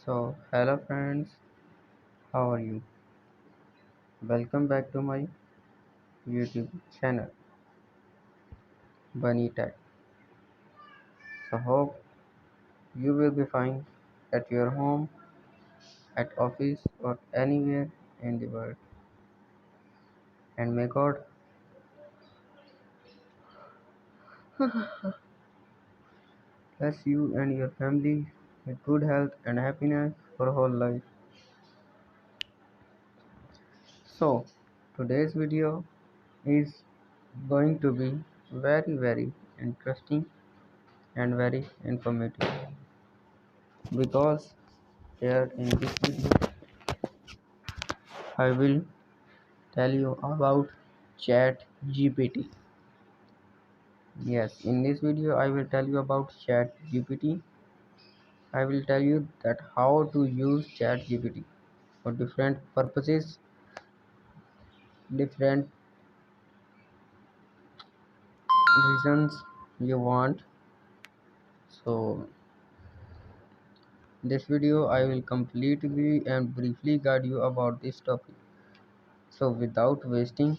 Hello friends, how are you? Welcome back to my YouTube channel, Bunny Tech. Hope you will be fine at your home, at office, or anywhere in the world. And may God bless you and your family with good health and happiness for whole life. So, today's video is going to be very interesting and very informative because here in this video I will tell you about ChatGPT. Yes, in this video I will tell you about ChatGPT. I will tell you that how to use ChatGPT for different purposes, different reasons you want. So this video I will completely and briefly guide you about this topic. So without wasting,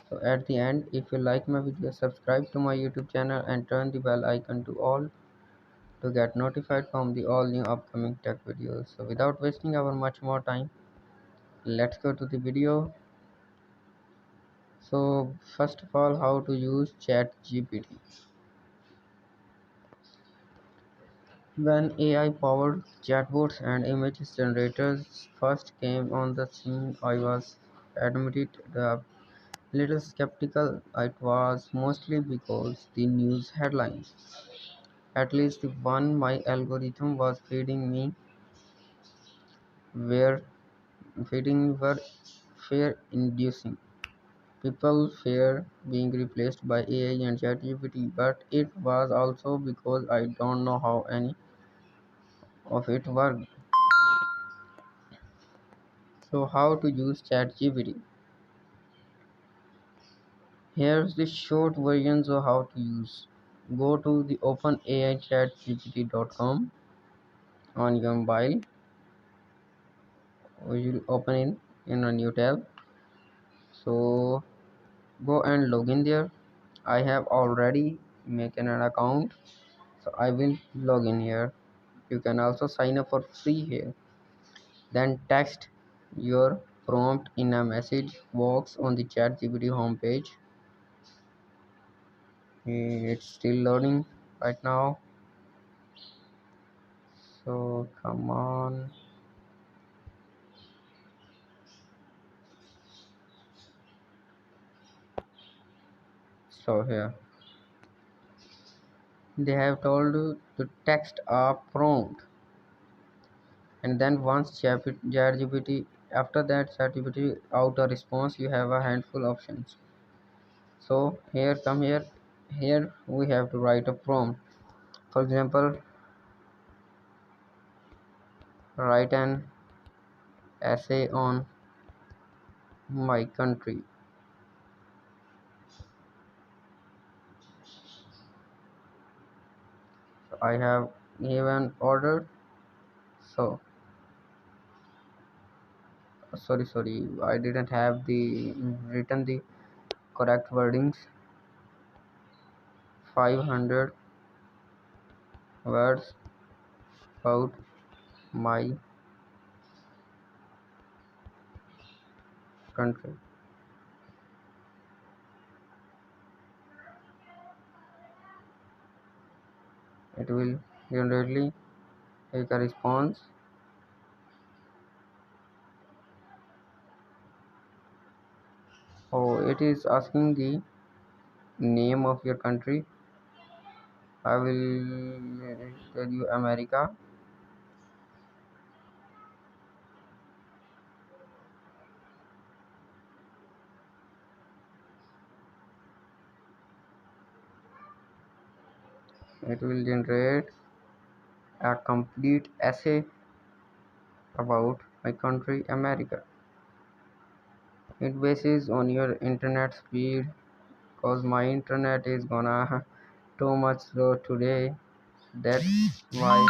so at the end, if you like my video, subscribe to my YouTube channel and turn the bell icon to all to get notified from the all new upcoming tech videos. So without wasting our much more time, let's go to the video. So first of all, how to use ChatGPT. When AI powered chatbots and image generators first came on the scene, I was admitted a little skeptical. It was mostly because the news headlines, at least the one my algorithm was were were fear inducing. People fear being replaced by AI and ChatGPT, but it was also because I don't know how any of it worked. So, how to use ChatGPT? Here's the short versions of how to use. Go to the OpenAI ChatGPT.com on your mobile. We will open in a new tab. So, go and log in there. I have already making an account, so I will log in here. You can also sign up for free here. Then text your prompt in a message box on the ChatGPT homepage. It's still loading right now. So come on. So here they have told you to text a prompt, and then once ChatGPT after that ChatGPT out a response, you have a handful options. So here we have to write a prompt. For example, write an essay on my country. So I have given order. So sorry, I didn't have the written the correct wordings. 500 words about my country. It will generally take a response. Oh, it is asking the name of your country. I will tell you America. It will generate a complete essay about my country, America. It bases on your internet speed, cause my internet is gonna too much slow today. That's why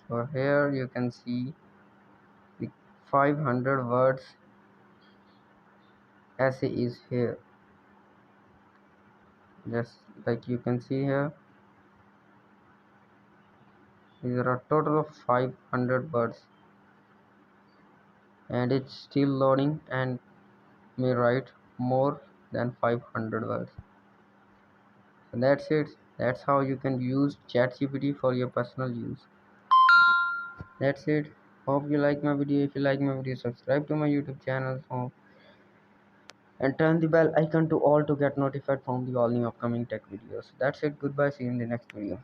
So here you can see the 500 words essay is here. Just like you can see here, there are a total of 500 words, and it's still loading and may write more than 500 words. So that's it. That's how you can use ChatGPT for your personal use. That's it. Hope you like my video. If you like my video, subscribe to my YouTube channel and turn the bell icon to all to get notified from the all new upcoming tech videos. That's it. Goodbye. See you in the next video.